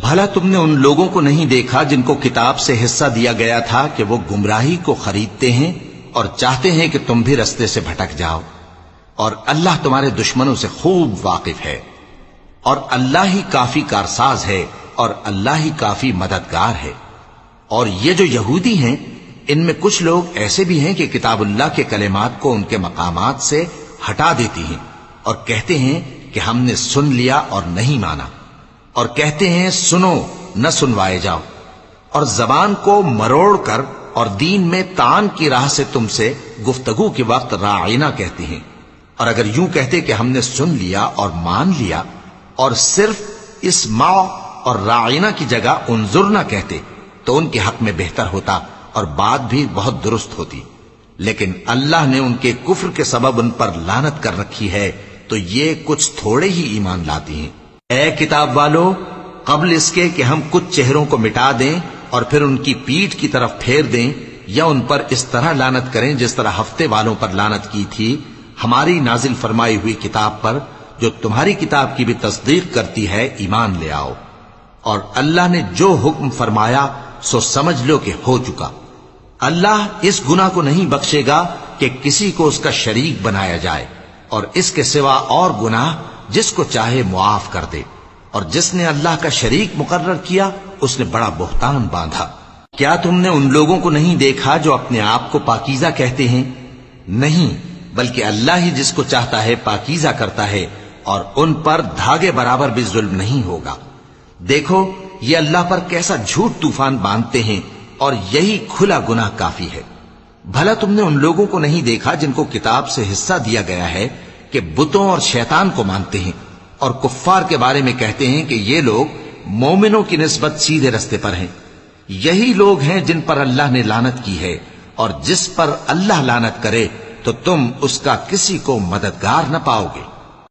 بھلا تم نے ان لوگوں کو نہیں دیکھا جن کو کتاب سے حصہ دیا گیا تھا کہ وہ گمراہی کو خریدتے ہیں اور چاہتے ہیں کہ تم بھی رستے سے بھٹک جاؤ، اور اللہ تمہارے دشمنوں سے خوب واقف ہے، اور اللہ ہی کافی کارساز ہے، اور اللہ ہی کافی مددگار ہے۔ اور یہ جو یہودی ہیں، ان میں کچھ لوگ ایسے بھی ہیں کہ کتاب اللہ کے کلمات کو ان کے مقامات سے ہٹا دیتی ہیں اور کہتے ہیں کہ ہم نے سن لیا اور نہیں مانا، اور کہتے ہیں سنو نہ سنوائے جاؤ، اور زبان کو مروڑ کر اور دین میں طعن کی راہ سے تم سے گفتگو کے وقت راعینا کہتے ہیں۔ اور اگر یوں کہتے کہ ہم نے سن لیا اور مان لیا، اور صرف اسمع اور راعینا کی جگہ انظرنا کہتے، تو ان کے حق میں بہتر ہوتا اور بات بھی بہت درست ہوتی۔ لیکن اللہ نے ان کے کفر کے سبب ان پر لعنت کر رکھی ہے، تو یہ کچھ تھوڑے ہی ایمان لاتی ہیں۔ اے کتاب والو، قبل اس کے کہ ہم کچھ چہروں کو مٹا دیں اور پھر ان کی پیٹھ کی طرف پھیر دیں یا ان پر اس طرح لعنت کریں جس طرح ہفتے والوں پر لعنت کی تھی، ہماری نازل فرمائی ہوئی کتاب پر جو تمہاری کتاب کی بھی تصدیق کرتی ہے ایمان لے آؤ۔ اور اللہ نے جو حکم فرمایا سو سمجھ لو کہ ہو چکا۔ اللہ اس گناہ کو نہیں بخشے گا کہ کسی کو اس کا شریک بنایا جائے، اور اس کے سوا اور گناہ جس کو چاہے معاف کر دے، اور جس نے اللہ کا شریک مقرر کیا اس نے بڑا بہتان باندھا۔ کیا تم نے ان لوگوں کو نہیں دیکھا جو اپنے آپ کو پاکیزہ کہتے ہیں؟ نہیں، بلکہ اللہ ہی جس کو چاہتا ہے پاکیزہ کرتا ہے، اور ان پر دھاگے برابر بھی ظلم نہیں ہوگا۔ دیکھو یہ اللہ پر کیسا جھوٹ طوفان باندھتے ہیں، اور یہی کھلا گناہ کافی ہے۔ بھلا تم نے ان لوگوں کو نہیں دیکھا جن کو کتاب سے حصہ دیا گیا ہے کہ بتوں اور شیطان کو مانتے ہیں، اور کفار کے بارے میں کہتے ہیں کہ یہ لوگ مومنوں کی نسبت سیدھے رستے پر ہیں۔ یہی لوگ ہیں جن پر اللہ نے لعنت کی ہے، اور جس پر اللہ لعنت کرے تو تم اس کا کسی کو مددگار نہ پاؤ گے۔